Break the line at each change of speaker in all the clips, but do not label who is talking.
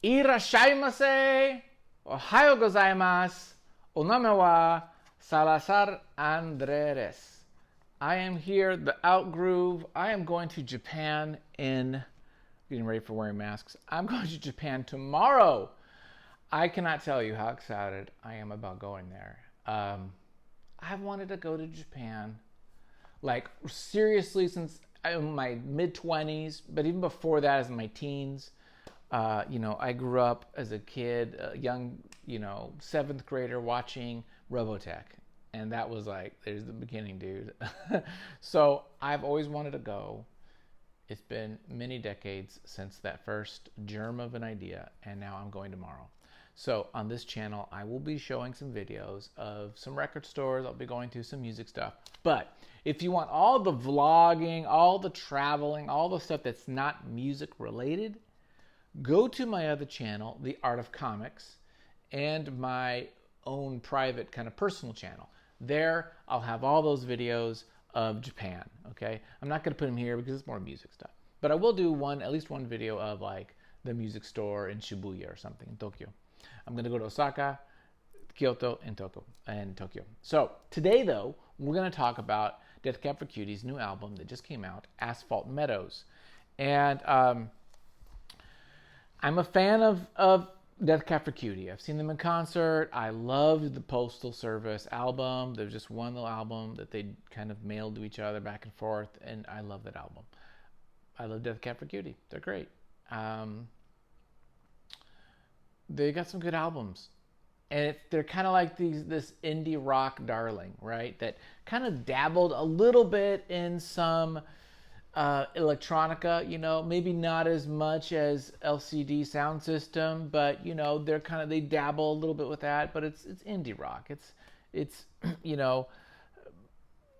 Irashaimase, Ohayo gozaimasu, Oname wa Salazar Andres. I am here at the Outgroove. I am going to Japan getting ready for wearing masks. I'm going to Japan tomorrow. I cannot tell you how excited I am about going there. I've wanted to go to Japan, like seriously, since I'm in my mid-20s, but even before that, as in my teens. I grew up as a kid, a young, 7th grader watching Robotech. And that was like, there's the beginning, dude. So I've always wanted to go. It's been many decades since that first germ of an idea, and now I'm going tomorrow. So on this channel, I will be showing some videos of some record stores. I'll be going through some music stuff. But if you want all the vlogging, all the traveling, all the stuff that's not music related, go to my other channel, The Art of Comics, and my own private kind of personal channel. There, I'll have all those videos of Japan, okay? I'm not gonna put them here because it's more music stuff. But I will do at least one video of like the music store in Shibuya or something in Tokyo. I'm gonna go to Osaka, Kyoto, and Tokyo. So today though, we're gonna talk about Death Cab for Cutie's new album that just came out, Asphalt Meadows. And I'm a fan of Death Cab for Cutie. I've seen them in concert. I loved the Postal Service album. There's just one little album that they kind of mailed to each other back and forth, and I love that album. I love Death Cab for Cutie. They're great. They got some good albums. And they're kind of like this indie rock darling, right? That kind of dabbled a little bit in some electronica, maybe not as much as LCD Sound System, but they dabble a little bit with that, but it's indie rock. It's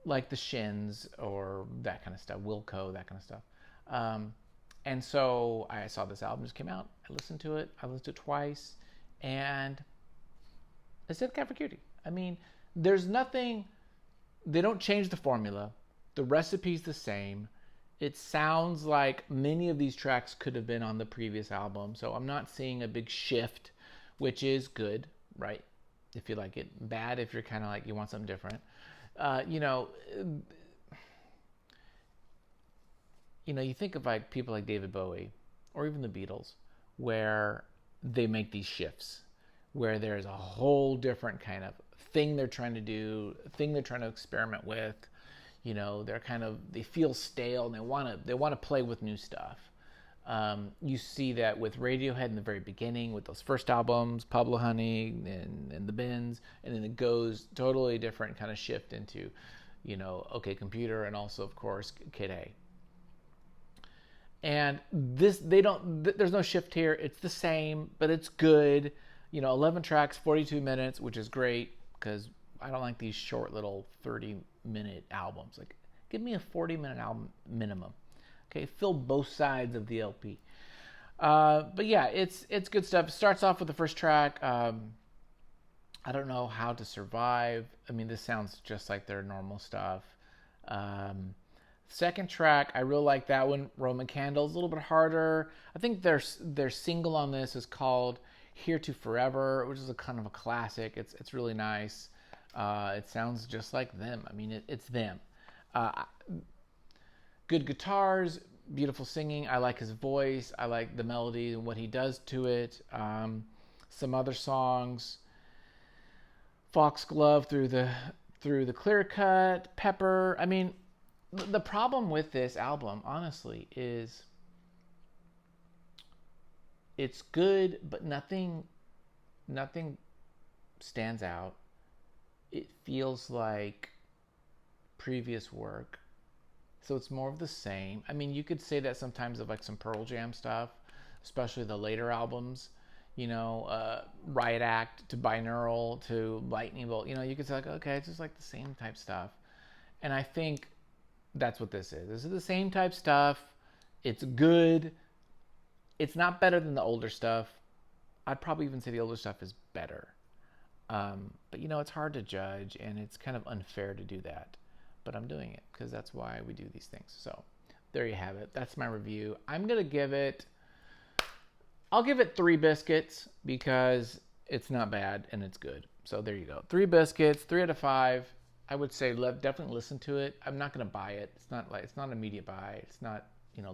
like the Shins or that kind of stuff, Wilco, that kind of stuff. And so I saw this album just came out. I listened to it. I listened to it twice, and it's Death Cab for Cutie. I mean, there's nothing. They don't change the formula. The recipe's the same. It sounds like many of these tracks could have been on the previous album, so I'm not seeing a big shift, which is good, right? If you like it. Bad if you're kind of like you want something different. You think of like people like David Bowie or even the Beatles, where they make these shifts, where there's a whole different kind of thing they're trying to do, thing they're trying to experiment with. They feel stale and they want to play with new stuff. You see that with Radiohead in the very beginning with those first albums, Pablo Honey and The Bins, and then it goes totally different kind of shift into, OK Computer, and also of course Kid A. And there's no shift here. It's the same, but it's good. 11 tracks, 42 minutes, which is great because I don't like these short little 30-minute albums. Like, give me a 40-minute album minimum. Okay, fill both sides of the LP. But yeah, it's good stuff. It starts off with the first track. I don't know how to survive. I mean, this sounds just like their normal stuff. Second track, I really like that one. Roman Candles, a little bit harder. I think their single on this is called Here to Forever, which is a kind of a classic. It's really nice. It sounds just like them. I mean, it's them. Good guitars, beautiful singing. I like his voice. I like the melody and what he does to it. Some other songs, Foxglove through the Clear Cut, Pepper. I mean, the problem with this album, honestly, is it's good, but nothing stands out. It feels like previous work, so it's more of the same. I mean, you could say that sometimes of like some Pearl Jam stuff, especially the later albums, Riot Act to Binaural to Lightning Bolt. You could say like, okay, it's just like the same type stuff. And I think that's what this is. This is the same type stuff. It's good. It's not better than the older stuff. I'd probably even say the older stuff is better. But it's hard to judge, and it's kind of unfair to do that. But I'm doing it because that's why we do these things. So there you have it. That's my review. I'm going to give it, I'll give it 3 biscuits because it's not bad and it's good. So there you go. 3 biscuits, 3 out of 5. I would say definitely listen to it. I'm not going to buy it. It's not an immediate buy. It's not,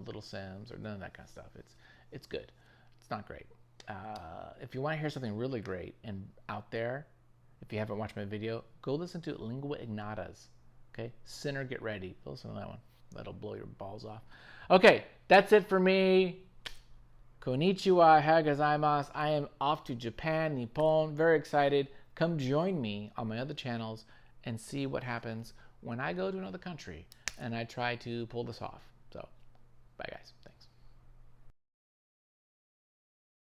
Little Sims or none of that kind of stuff. It's good. It's not great. If you want to hear something really great and out there, if you haven't watched my video, go listen to Lingua Ignatas. Okay? Sinner, get ready. Go listen to that one. That'll blow your balls off. Okay, that's it for me. Konnichiwa, hagazaimasu. I am off to Japan, Nippon. Very excited. Come join me on my other channels and see what happens when I go to another country and I try to pull this off. So, bye guys.